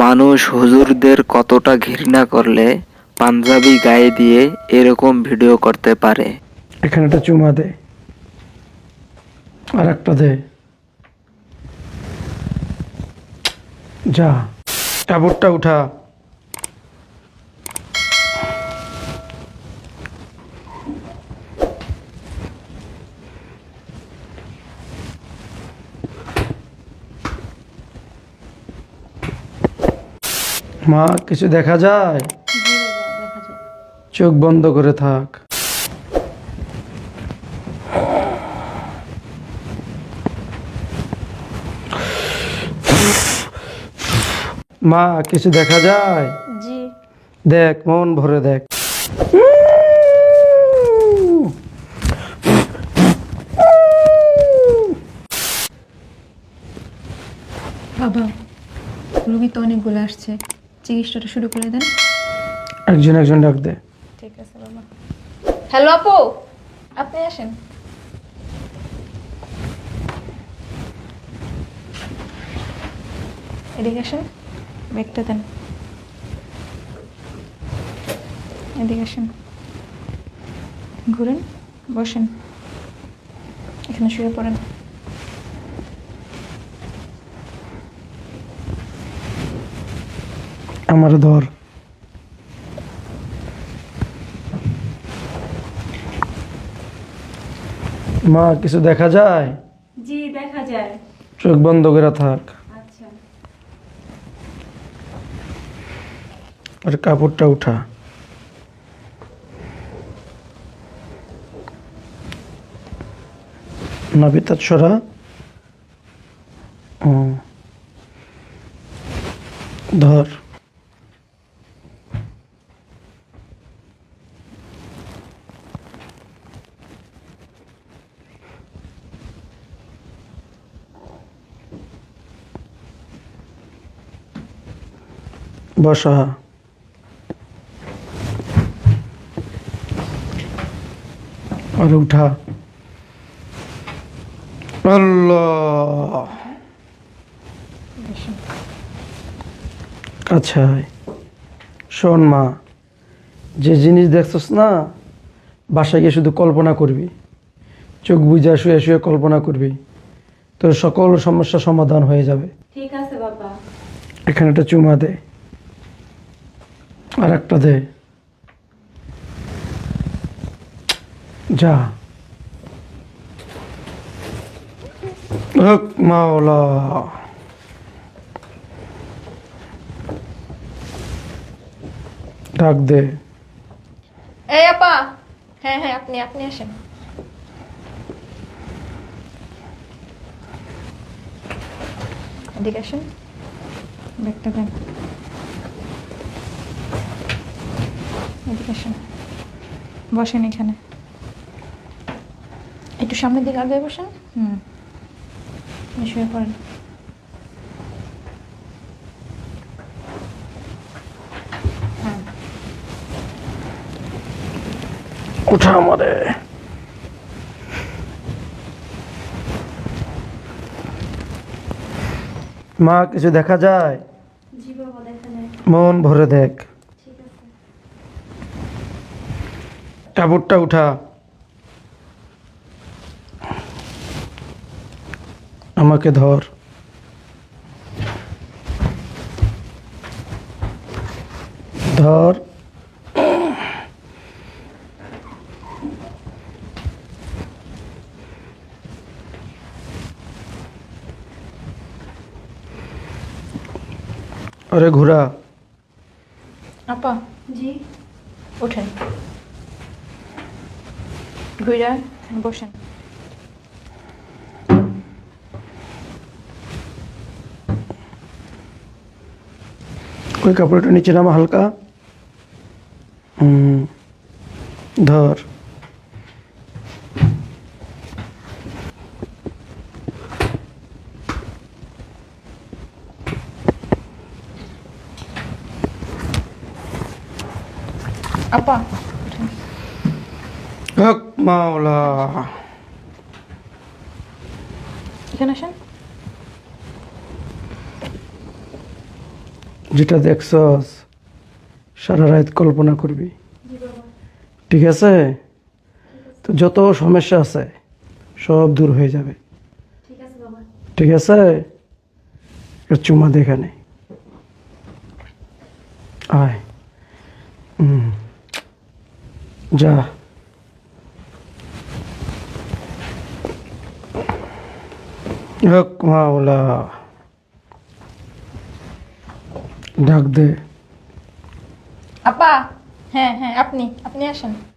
মানুষ হুজুরদের কতটা ঘৃণা করলে পাঞ্জাবি গায়ে দিয়ে এরকম ভিডিও করতে পারে। এখানে একটা চুমা দে, আর একটা দে, যা কাপড়টা উঠা। মা, কিছু দেখা যায়? চোখ বন্ধ করে থাক। মা, কিছু দেখা যায়? জি। দেখ, মন ভরে দেখ। বাবা, রুগী তো অনেকগুলো আসছে, চিকিৎসাটা শুরু করে দেন। একজন একজন ডাক দে। ঠিক আছে বাবা। হ্যালো আপু, আপনি আসেন। এদিকে আসেন, ব্যাগটা দেন। এদিকে আসেন, ঘুরেন, বসেন, এখানে শুয়ে পড়েন। আমার ধর। মা, কিছু দেখা যায়? জি, দেখা যায়। চোখ বন্ধ করে থাক। আচ্ছা। আর কাপড়টা উঠা। নাবিতা ছড়া। ধর। বসা। আর উঠা। আল্লাহ। আচ্ছা, শোন মা, যে জিনিস দেখছস না, বাসায় গিয়ে শুধু কল্পনা করবি। চোখ বুজা শুয়ে শুয়ে কল্পনা করবি, তোর সকল সমস্যা সমাধান হয়ে যাবে। ঠিক আছে বাবা। এখানে একটা চুমা দে, আর একটা দে, যা। হক মাওলা। ডাক দে। এই আপা, হ্যাঁ হ্যাঁ, আপনি আপনি আসেন। এদিকে আসেন, ব্যাগটা দেন। এদিকে আসেন, বসেন এখানে। একটু সামনের দিকে আগে বসেন। শুয়ে পড়েন। হ্যাঁ। উঠা আমারে। মা, কিছু দেখা যায়? জি বাবা, দেখা যায়। মন ভরে দেখ। ঠিক আছে। কাপড়টা উঠা। আমাকে ধর। ধর। আরে ঘোরা। আপা। জি। ওঠেন, ঘুরে বসেন। ওই কাপড়টা নিচে নামা হালকা। ধর। আপা, ওঠেন। হক মাওলা। এখানে আসেন। যেটা দেখছস সারা রাত কল্পনা করবি, ঠিক আছে? তো যত সমস্যা আছে সব দূর হয়ে যাবে, ঠিক আছে? একটা চুমা দেখে নে, আয়। যা। হক মাওলা, ডাক দে। আপা, হ্যাঁ হ্যাঁ, আপনি আপনি আসেন।